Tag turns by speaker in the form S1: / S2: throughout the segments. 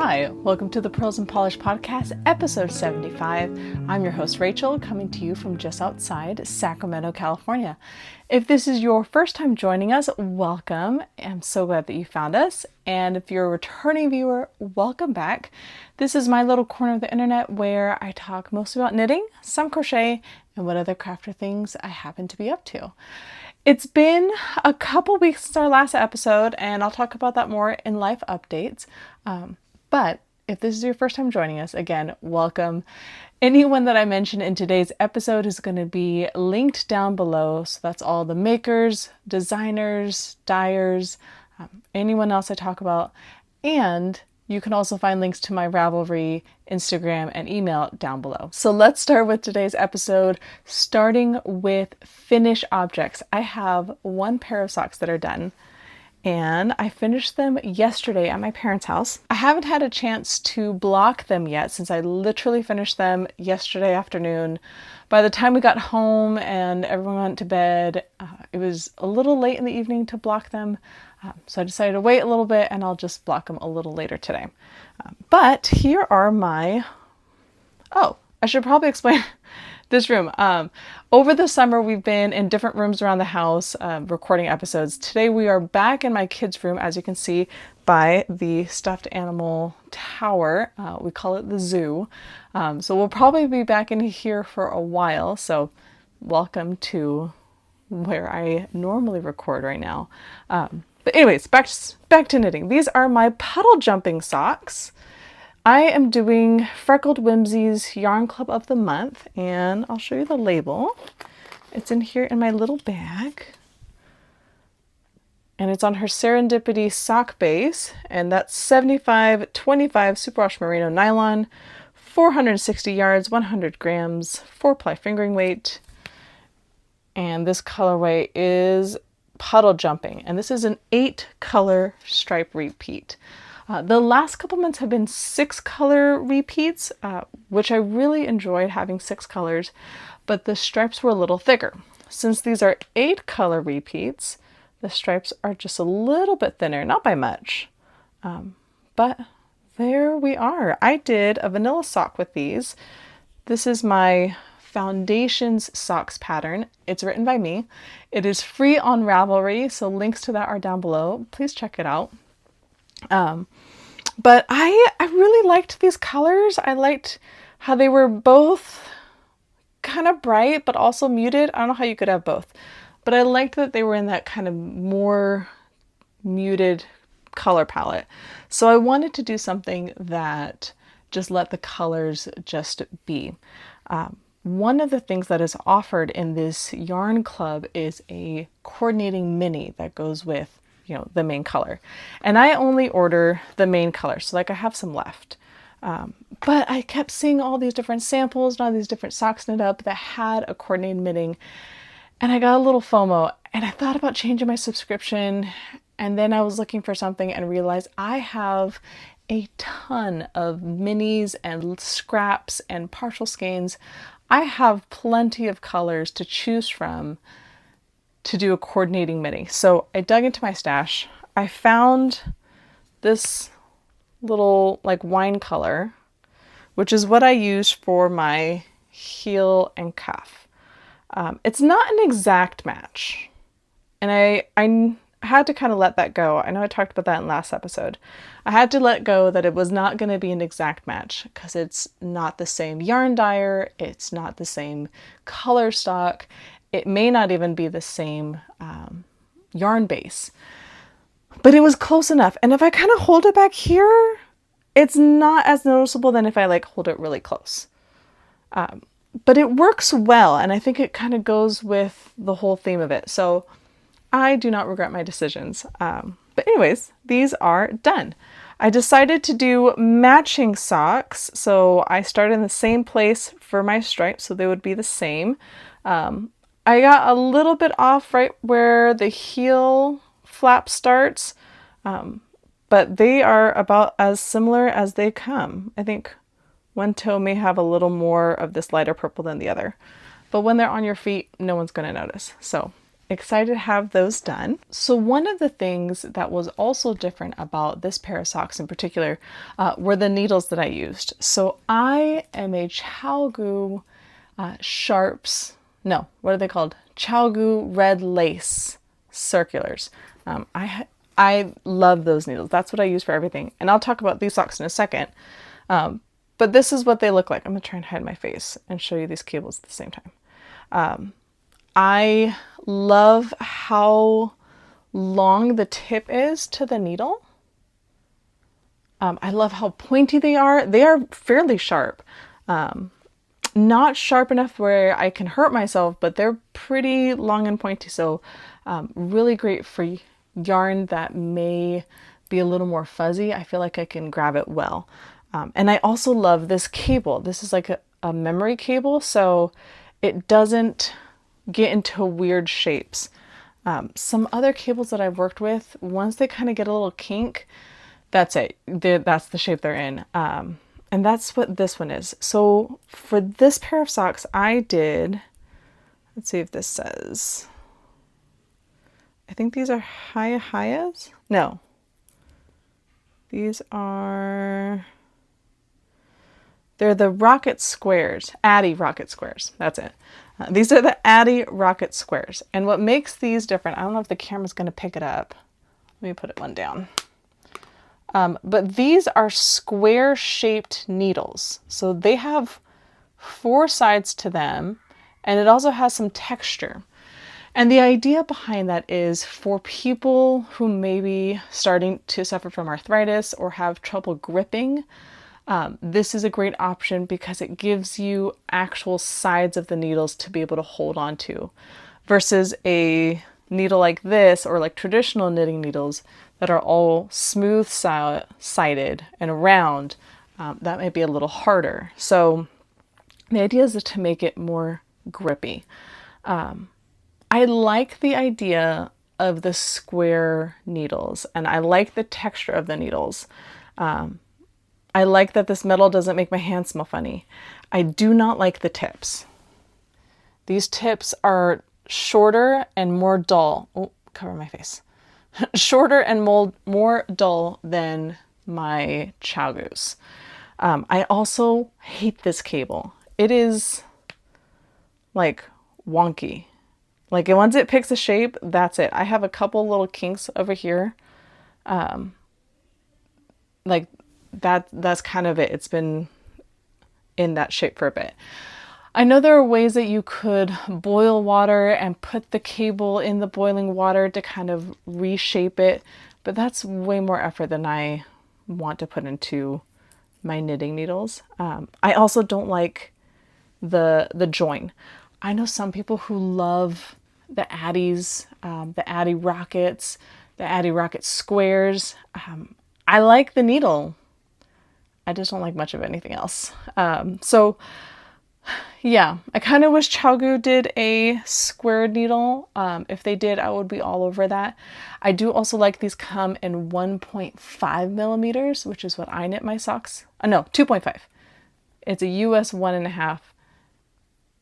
S1: Hi, welcome to the Pearls and Polish Podcast, episode 75. I'm your host, Rachel, coming to you from just outside Sacramento, California. If this is your first time joining us, welcome. I'm so glad that you found us. And if you're a returning viewer, welcome back. This is my little corner of the internet where I talk mostly about knitting, some crochet, and what other crafter things I happen to be up to. It's been a couple weeks since our last episode, and I'll talk about that more in life updates. But if this is your first time joining us, again, welcome. Anyone that I mention in today's episode is going to be linked down below. So that's all the makers, designers, dyers, anyone else I talk about. And you can also find links to my Ravelry, Instagram, and email down below. So let's start with today's episode, starting with finish objects. I have one pair of socks that are done, and I finished them yesterday at my parents' house. I haven't had a chance to block them yet since I literally finished them yesterday afternoon. By the time we got home and everyone went to bed, it was a little late in the evening to block them. So I decided to wait a little bit and I'll just block them a little later today. But here are my... Oh, I should probably explain this room. Over the summer, we've been in different rooms around the house recording episodes. Today, we are back in my kids' room, as you can see by the stuffed animal tower. We call it the zoo. So we'll probably be back in here for a while. So welcome to where I normally record right now. But anyways, back to knitting. These are my puddle jumping socks. I am doing Freckled Whimsy's Yarn Club of the Month, and I'll show you the label. It's in here in my little bag. And it's on her Serendipity sock base, and that's 75/25 superwash merino nylon, 460 yards, 100 grams, 4-ply fingering weight. And this colorway is Puddle Jumping, and this is an 8-color stripe repeat. The last couple months have been 6-color repeats, which I really enjoyed having 6 colors, but the stripes were a little thicker. Since these are 8-color repeats, the stripes are just a little bit thinner, not by much, but there we are. I did a vanilla sock with these. This is my Foundations Socks pattern. It's written by me. It is free on Ravelry, so links to that are down below. Please check it out. But I really liked these colors. I liked how they were both kind of bright, but also muted. I don't know how you could have both, but I liked that they were in that kind of more muted color palette. So I wanted to do something that just let the colors just be. One of the things that is offered in this yarn club is a coordinating mini that goes with the main color. And I only order the main color, so like I have some left. But I kept seeing all these different samples and all these different socks knit up that had a coordinated knitting. And I got a little FOMO and I thought about changing my subscription. And then I was looking for something and realized I have a ton of minis and scraps and partial skeins. I have plenty of colors to choose from to do a coordinating mini. So I dug into my stash. I found this little like wine color, which is what I use for my heel and cuff. It's not an exact match. And I had to kind of let that go. I know I talked about that in last episode. I had to let go that it was not going to be an exact match because it's not the same yarn dyer. It's not the same color stock. It may not even be the same yarn base, but it was close enough. And if I kind of hold it back here, it's not as noticeable than if I like hold it really close. But it works well. And I think it kind of goes with the whole theme of it. So I do not regret my decisions. But anyways, these are done. I decided to do matching socks. So I started in the same place for my stripes, so they would be the same. I got a little bit off right where the heel flap starts, but they are about as similar as they come. I think one toe may have a little more of this lighter purple than the other, but when they're on your feet, no one's going to notice. So excited to have those done. So one of the things that was also different about this pair of socks in particular were the needles that I used. So I am a ChiaoGoo Sharps, no, what are they called? ChiaoGoo Red Lace Circulars. I love those needles. That's what I use for everything. And I'll talk about these socks in a second. But this is what they look like. I'm gonna try and hide my face and show you these cables at the same time. I love how long the tip is to the needle. I love how pointy they are. They are fairly sharp. Not sharp enough where I can hurt myself, but they're pretty long and pointy. So really great for yarn that may be a little more fuzzy. I feel like I can grab it well. And I also love this cable. This is like a memory cable, so it doesn't get into weird shapes. Some other cables that I've worked with, once they kind of get a little kink, that's it. That's the shape they're in. And that's what this one is. So for this pair of socks, I did, let's see if this says, I think these are Hayas? No. These are, they're the Rocket Squares, Addy Rocket Squares. That's it. These are the Addy Rocket Squares. And what makes these different, I don't know if the camera's going to pick it up. Let me put it one down. But these are square shaped needles. So they have 4 sides to them, and it also has some texture. And the idea behind that is for people who may be starting to suffer from arthritis or have trouble gripping, this is a great option because it gives you actual sides of the needles to be able to hold on to, versus a needle like this or like traditional knitting needles that are all smooth sided and round. That might be a little harder. So the idea is to make it more grippy. I like the idea of the square needles, and I like the texture of the needles. I like that this metal doesn't make my hands smell funny. I do not like the tips. These tips are shorter and more dull. Oh, cover my face. Shorter and more dull than my ChiaoGoos. I also hate this cable. It is like wonky. Like once it picks a shape, that's it. I have a couple little kinks over here. Like that's kind of it. It's been in that shape for a bit. I know there are ways that you could boil water and put the cable in the boiling water to kind of reshape it, but that's way more effort than I want to put into my knitting needles. I also don't like the join. I know some people who love the Addies, the Addy Rockets, the Addy Rocket Squares. I like the needle. I just don't like much of anything else. So yeah, I kind of wish ChiaoGoo did a squared needle. If they did, I would be all over that. I do also like these come in 1.5 millimeters, which is what I knit my socks. No, 2.5. It's a US 1.5.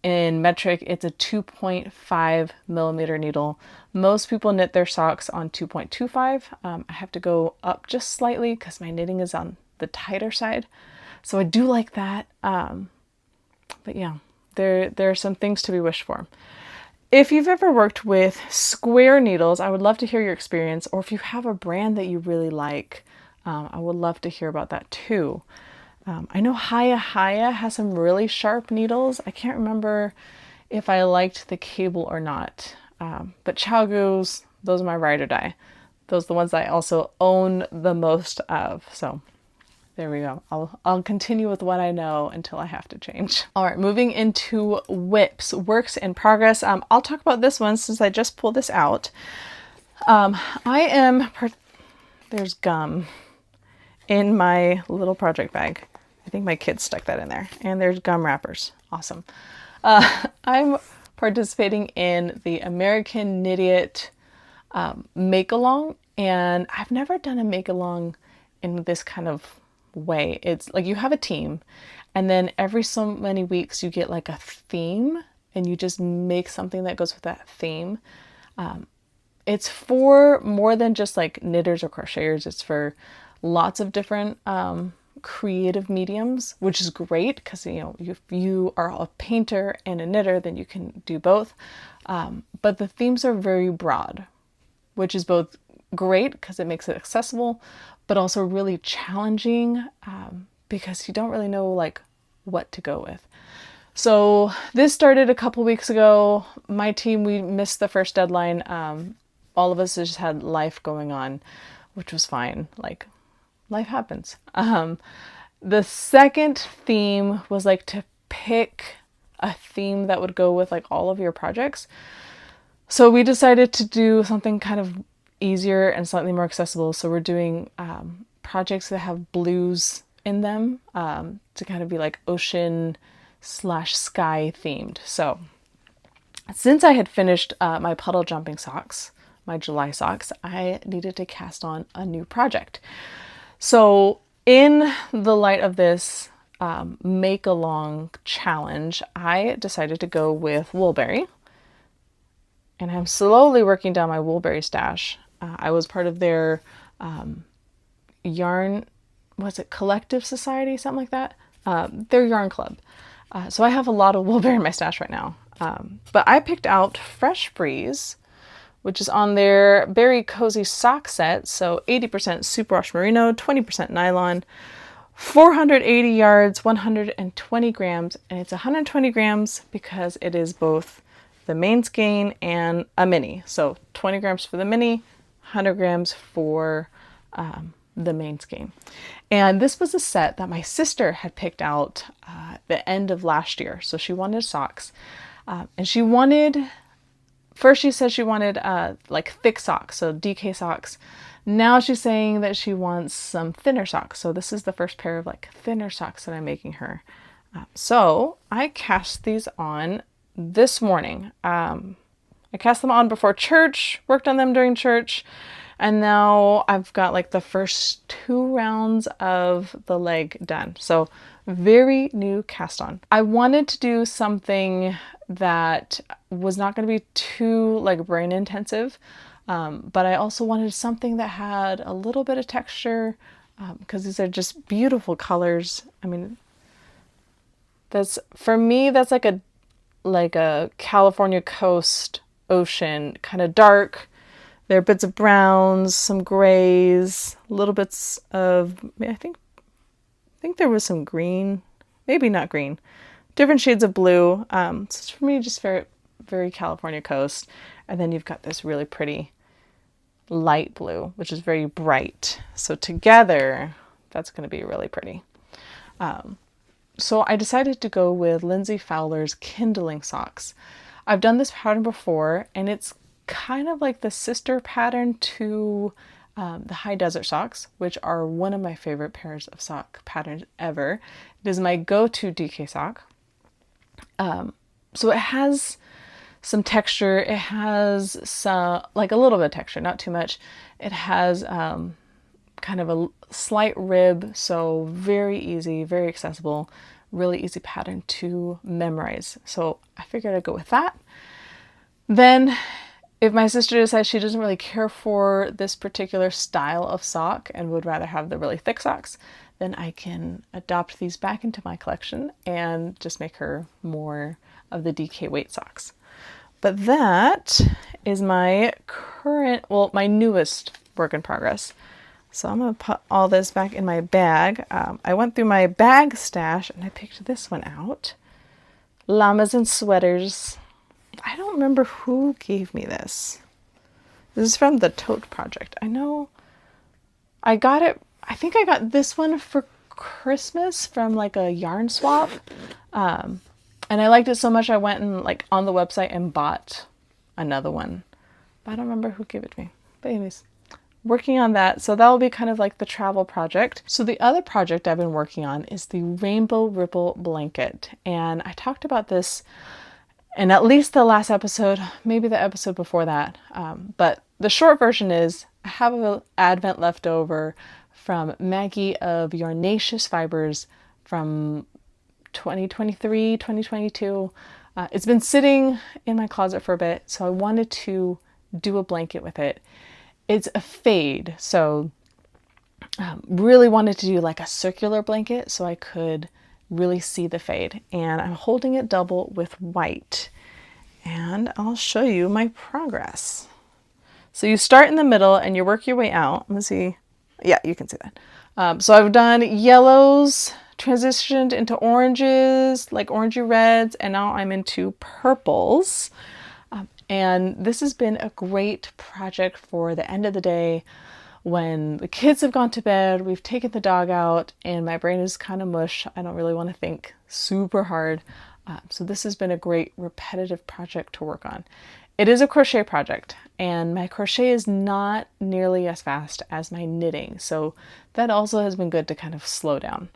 S1: In metric, it's a 2.5 millimeter needle. Most people knit their socks on 2.25. I have to go up just slightly because my knitting is on the tighter side. So I do like that. But yeah, there are some things to be wished for. If you've ever worked with square needles, I would love to hear your experience, or if you have a brand that you really like, I would love to hear about that too. I know Haya has some really sharp needles. I can't remember if I liked the cable or not, but ChiaoGoos, those are my ride or die. Those are the ones I also own the most of, so there we go. I'll continue with what I know until I have to change. All right, moving into whips, works in progress. I'll talk about this one since I just pulled this out. There's gum in my little project bag. I think my kids stuck that in there. And there's gum wrappers. Awesome. I'm participating in the American Knit make-along, and I've never done a make-along in this kind of way. It's like you have a team, and then every so many weeks you get like a theme, and you just make something that goes with that theme. It's for more than just like knitters or crocheters. It's for lots of different creative mediums, which is great because, you know, if you are a painter and a knitter, then you can do both. But the themes are very broad, which is both great because it makes it accessible, but also really challenging because you don't really know like what to go with. So this started a couple weeks ago. My team, we missed the first deadline. All of us just had life going on, which was fine. Like, life happens. The second theme was like to pick a theme that would go with like all of your projects. So we decided to do something kind of easier and slightly more accessible. So we're doing projects that have blues in them to kind of be like ocean / sky themed. So since I had finished my puddle jumping socks, my July socks, I needed to cast on a new project. So in the light of this make along challenge, I decided to go with Woolberry, and I'm slowly working down my Woolberry stash. I was part of their yarn, was it collective society, something like that? Their yarn club. So I have a lot of Woolberry in my stash right now. But I picked out Fresh Breeze, which is on their Berry Cozy sock set. So 80% superwash merino, 20% nylon, 480 yards, 120 grams. And it's 120 grams because it is both the main skein and a mini. So 20 grams for the mini, 100 grams for the main skein. And this was a set that my sister had picked out the end of last year. So she wanted socks. And she wanted, first she said she wanted like thick socks, so DK socks. Now she's saying that she wants some thinner socks. So this is the first pair of like thinner socks that I'm making her. So I cast these on this morning. I cast them on before church, worked on them during church, and now I've got like the first 2 rounds of the leg done. So very new cast on. I wanted to do something that was not going to be too like brain intensive, but I also wanted something that had a little bit of texture because these are just beautiful colors. I mean, that's, for me, that's like a California coast ocean, kind of dark. There are bits of browns, some grays, little bits of, I think there was some green, maybe not green, different shades of blue. So it's, for me, just very, very California coast. And then you've got this really pretty light blue, which is very bright. So together, that's going to be really pretty. So I decided to go with Lindsey Fowler's Kindling socks. I've done this pattern before, and it's kind of like the sister pattern to the High Desert socks, which are one of my favorite pairs of sock patterns ever. It is my go-to DK sock. So it has some texture. It has some, like a little bit of texture, not too much. It has kind of a slight rib, so very easy, very accessible, really easy pattern to memorize. So I figured I'd go with that. Then if my sister decides she doesn't really care for this particular style of sock and would rather have the really thick socks, then I can adopt these back into my collection and just make her more of the DK weight socks. But that is my current, well, my newest work in progress. So I'm going to put all this back in my bag. I went through my bag stash and I picked this one out. Llamas and Sweaters. I don't remember who gave me this. This is from the Tote Project. I know I got it. I think I got this one for Christmas from like a yarn swap. And I liked it so much I went and like on the website and bought another one. But I don't remember who gave it to me. But anyways, working on that. So that will be kind of like the travel project. So the other project I've been working on is the Rainbow Ripple Blanket. And I talked about this in at least the last episode, maybe the episode before that. But the short version is I have an advent left over from Maggie of Yarnaceous Fibers from 2023, 2022. It's been sitting in my closet for a bit, so I wanted to do a blanket with it. It's a fade, so really wanted to do like a circular blanket so I could really see the fade. And I'm holding it double with white. And I'll show you my progress. So you start in the middle and you work your way out. Let me see. Yeah, you can see that. So I've done yellows, transitioned into oranges, like orangey reds, and now I'm into purples. And this has been a great project for the end of the day when the kids have gone to bed, we've taken the dog out, and my brain is kind of mush. I don't really want to think super hard. So this has been a great repetitive project to work on. It is a crochet project, and my crochet is not nearly as fast as my knitting. So that also has been good to kind of slow down.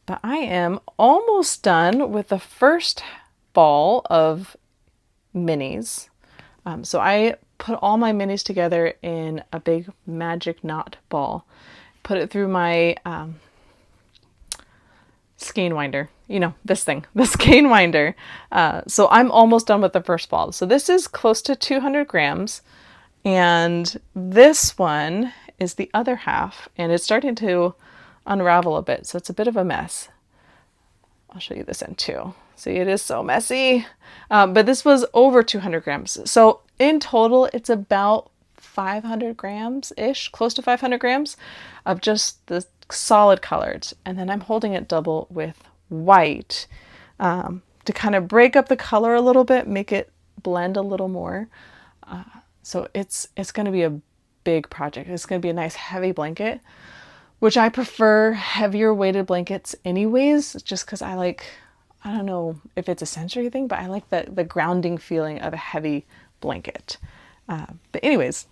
S1: But I am almost done with the first ball of minis. So I put all my minis together in a big magic knot ball, put it through my skein winder, you know, this thing, the skein winder. So I'm almost done with the first ball. So this is close to 200 grams, and this one is the other half, and it's starting to unravel a bit, so it's a bit of a mess. I'll show you this end too. See, it is so messy. But this was over 200 grams. So in total, it's about 500 grams-ish, close to 500 grams of just the solid colors. And then I'm holding it double with white to kind of break up the color a little bit, make it blend a little more. So it's going to be a big project. It's going to be a nice heavy blanket, which I prefer heavier weighted blankets anyways, just because I don't know if it's a sensory thing, but I like the grounding feeling of a heavy blanket. But anyways,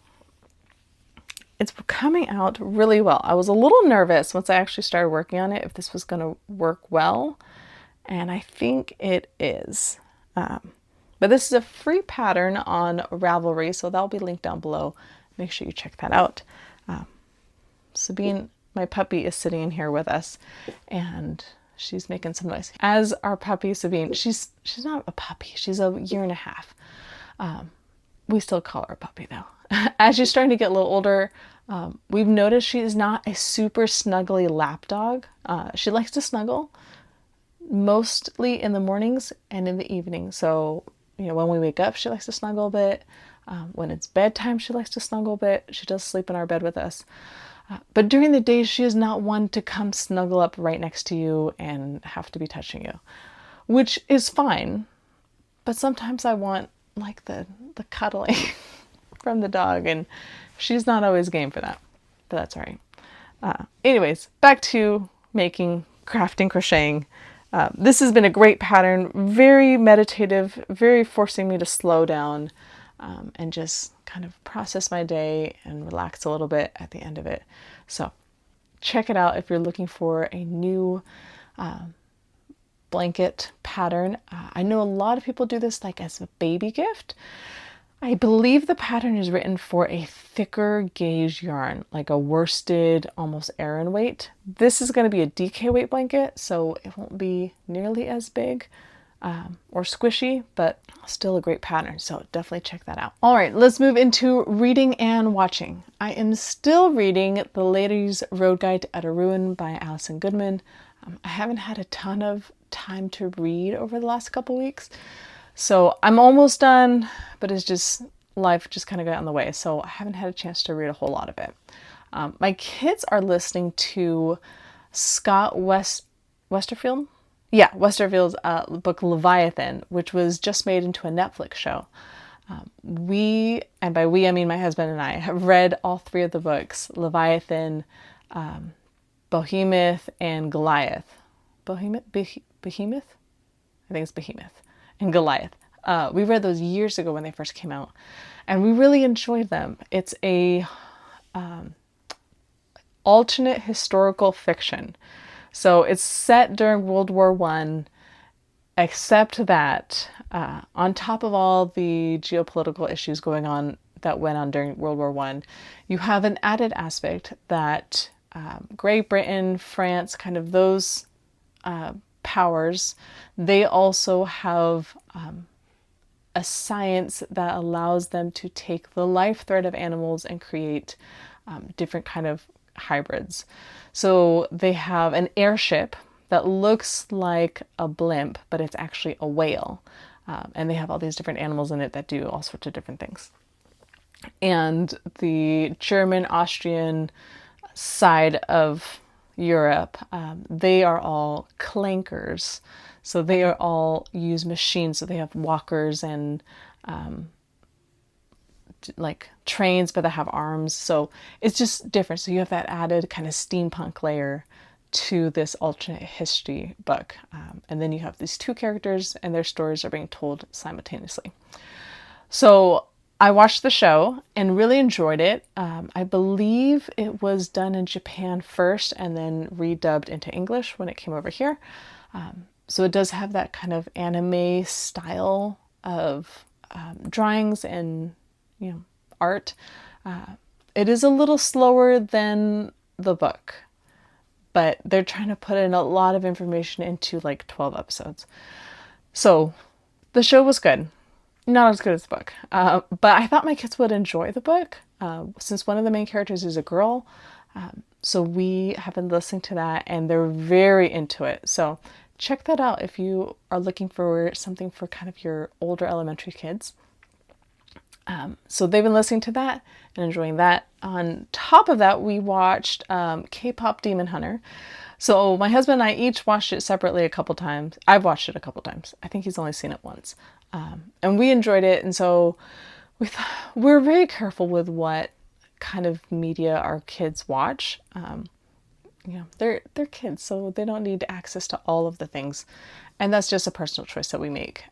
S1: it's coming out really well. I was a little nervous once I actually started working on it if this was going to work well, and I think it is. But this is a free pattern on Ravelry, so that'll be linked down below. Make sure you check that out. Sabine, my puppy, is sitting in here with us, and she's making some noise. As our puppy Sabine, she's not a puppy, she's a year and a half. We still call her a puppy though. As she's starting to get a little older, we've noticed she is not a super snuggly lap dog. She likes to snuggle mostly in the mornings and in the evening. So, you know, when we wake up, she likes to snuggle a bit. When it's bedtime, she likes to snuggle a bit. She does sleep in our bed with us. But during the day, she is not one to come snuggle up right next to you and have to be touching you, which is fine. But sometimes I want like the cuddling from the dog, and she's not always game for that, but that's all right. Anyways, back to making, crafting, crocheting. This has been a great pattern, very meditative, very forcing me to slow down and just kind of process my day and relax a little bit at the end of it. So check it out if you're looking for a new blanket pattern. I know a lot of people do this like as a baby gift. I believe the pattern is written for a thicker gauge yarn, like a worsted, almost Aran weight. This is going to be a DK weight blanket, so it won't be nearly as big or squishy, but still a great pattern. So definitely check that out. All right, let's move into reading and watching. I am still reading The Lady's Road Guide to Utter Ruin by Alison Goodman. I haven't had a ton of time to read over the last couple weeks, so I'm almost done, but it's just life just kind of got in the way, so I haven't had a chance to read a whole lot of it. My kids are listening to Scott Westerfield? Yeah, Westerfield's book Leviathan, which was just made into a Netflix show. We, and by we I mean my husband and I, have read all three of the books, Leviathan, Behemoth, and Goliath. Behemoth? I think it's Behemoth. And Goliath. We read those years ago when they first came out, and we really enjoyed them. It's a alternate historical fiction. So it's set during World War I, except that on top of all the geopolitical issues going on that went on during World War I, you have an added aspect that Great Britain, France, kind of those powers, they also have a science that allows them to take the life thread of animals and create different kind of hybrids. So they have an airship that looks like a blimp, but it's actually a whale. And they have all these different animals in it that do all sorts of different things. And the German, Austrian side of Europe, they are all clankers. So they are all use machines. So they have walkers and like trains, but they have arms. So it's just different. So you have that added kind of steampunk layer to this alternate history book. And then you have these two characters and their stories are being told simultaneously. So I watched the show and really enjoyed it. I believe it was done in Japan first and then redubbed into English when it came over here. So it does have that kind of anime style of drawings and art. It is a little slower than the book, but they're trying to put in a lot of information into like 12 episodes. So the show was good. Not as good as the book, but I thought my kids would enjoy the book since one of the main characters is a girl. So we have been listening to that and they're very into it. So check that out if you are looking for something for kind of your older elementary kids. So they've been listening to that and enjoying that. On top of that, we watched K-pop Demon Hunter. So my husband and I each watched it separately a couple times. I've watched it a couple times. I think he's only seen it once. And we enjoyed it. And so we're very careful with what kind of media our kids watch. They're kids, so they don't need access to all of the things. And that's just a personal choice that we make.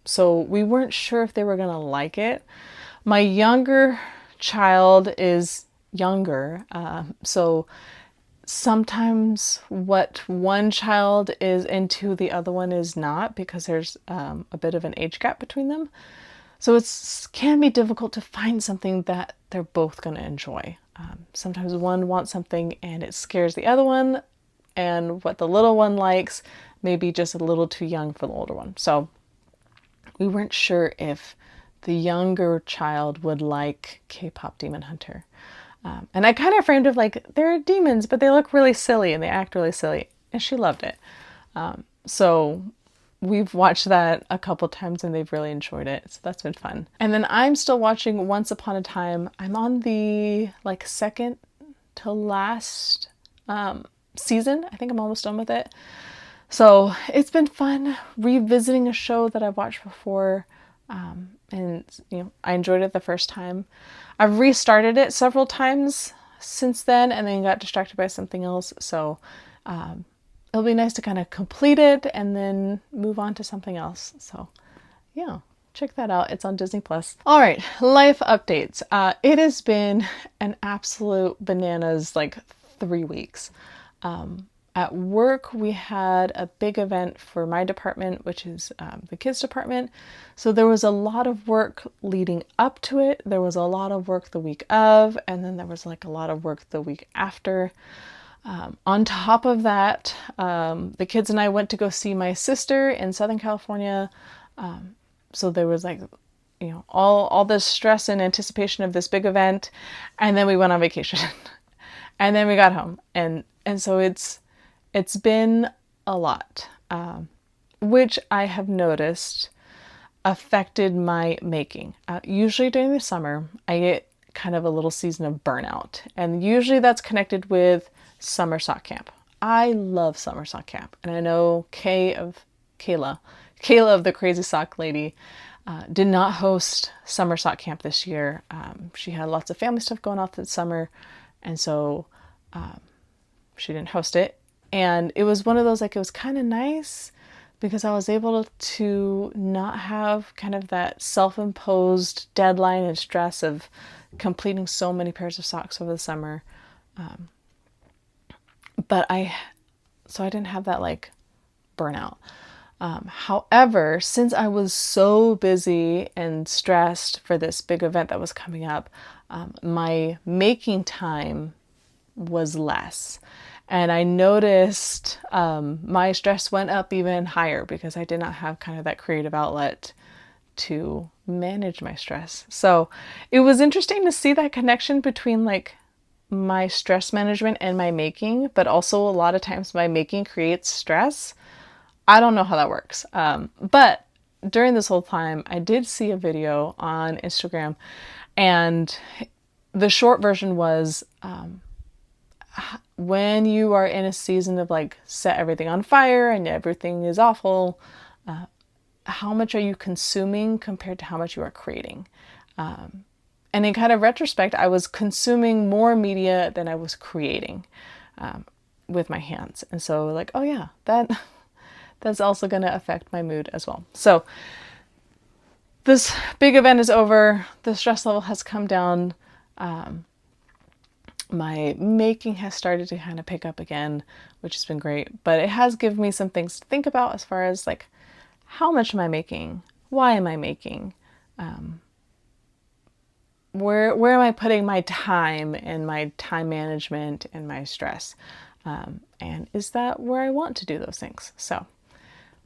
S1: So we weren't sure if they were going to like it. My younger child is younger. So sometimes what one child is into, the other one is not, because there's a bit of an age gap between them. So it can be difficult to find something that they're both going to enjoy. Sometimes one wants something and it scares the other one, and what the little one likes may be just a little too young for the older one. So we weren't sure if the younger child would like K-pop Demon Hunter. And I kind of framed it like, they're demons, but they look really silly and they act really silly. And she loved it. So we've watched that a couple times and they've really enjoyed it. So that's been fun. And then I'm still watching Once Upon a Time. I'm on the second to last season. I think I'm almost done with it. So it's been fun revisiting a show that I've watched before. And I enjoyed it the first time. I've restarted it several times since then and then got distracted by something else. So it'll be nice to kind of complete it and then move on to something else. So yeah, check that out. It's on Disney Plus. All right, life updates. It has been an absolute bananas 3 weeks. At work, we had a big event for my department, which is the kids department. So there was a lot of work leading up to it. There was a lot of work the week of, and then there was a lot of work the week after. On top of that, the kids and I went to go see my sister in Southern California. So there was all this stress and anticipation of this big event. And then we went on vacation and then we got home. And so it's been a lot, which I have noticed affected my making. Usually during the summer, I get kind of a little season of burnout. And usually that's connected with summer sock camp. I love summer sock camp. And I know Kayla of the Crazy Sock Lady, did not host summer sock camp this year. She had lots of family stuff going on this summer. And so she didn't host it. And it was one of those, it was kind of nice because I was able to not have kind of that self-imposed deadline and stress of completing so many pairs of socks over the summer. So I didn't have that burnout. However, since I was so busy and stressed for this big event that was coming up, my making time was less. And I noticed my stress went up even higher because I did not have kind of that creative outlet to manage my stress. So it was interesting to see that connection between like my stress management and my making, but also a lot of times my making creates stress. I don't know how that works. But during this whole time, I did see a video on Instagram, and the short version was, when you are in a season of like set everything on fire and everything is awful, how much are you consuming compared to how much you are creating? And in kind of retrospect, I was consuming more media than I was creating with my hands. And so like, oh yeah, that's also going to affect my mood as well. So this big event is over. The stress level has come down. My making has started to kind of pick up again, which has been great. But it has given me some things to think about as far as like, how much am I making? Why am I making? Where am I putting my time and my time management and my stress? And is that where I want to do those things? So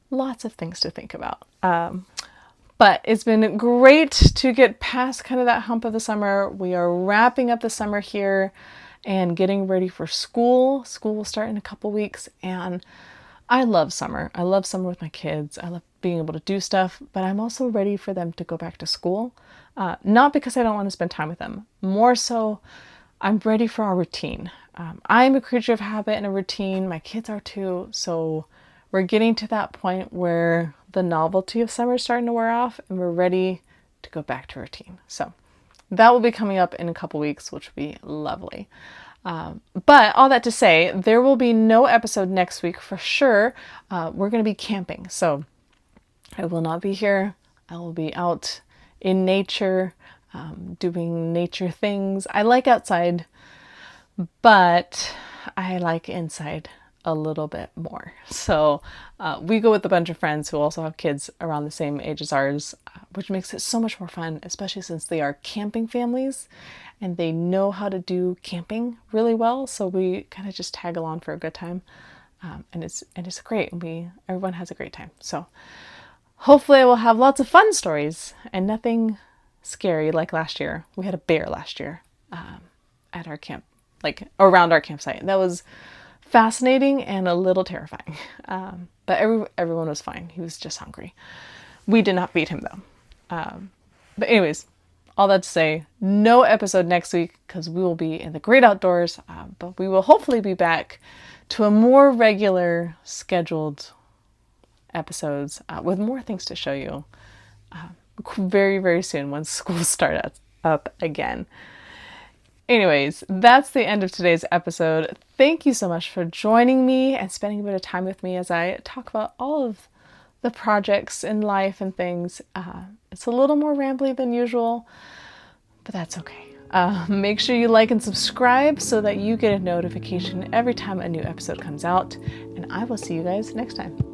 S1: lots of things to think about. But it's been great to get past kind of that hump of the summer. We are wrapping up the summer here and getting ready for school. School will start in a couple weeks, and I love summer. I love summer with my kids. I love being able to do stuff, but I'm also ready for them to go back to school. Not because I don't want to spend time with them. More so, I'm ready for our routine. I'm a creature of habit and a routine. My kids are too. So we're getting to that point where the novelty of summer is starting to wear off and we're ready to go back to routine. So that will be coming up in a couple weeks, which will be lovely. But all that to say, there will be no episode next week for sure. We're going to be camping. So I will not be here. I will be out in nature, doing nature things. I like outside, but I like inside a little bit more. So we go with a bunch of friends who also have kids around the same age as ours, which makes it so much more fun, especially since they are camping families and they know how to do camping really well. So we kind of just tag along for a good time. And it's great. Everyone has a great time. So hopefully I will have lots of fun stories and nothing scary like last year. We had a bear last year at our camp, like around our campsite. That was fascinating and a little terrifying. But everyone was fine. He was just hungry. We did not beat him though. But anyways, all that to say, no episode next week because we will be in the great outdoors. But we will hopefully be back to a more regular scheduled episodes with more things to show you very, very soon once school starts up again. Anyways, that's the end of today's episode. Thank you so much for joining me and spending a bit of time with me as I talk about all of the projects in life and things. It's a little more rambly than usual, but that's okay. Make sure you like and subscribe so that you get a notification every time a new episode comes out, and I will see you guys next time.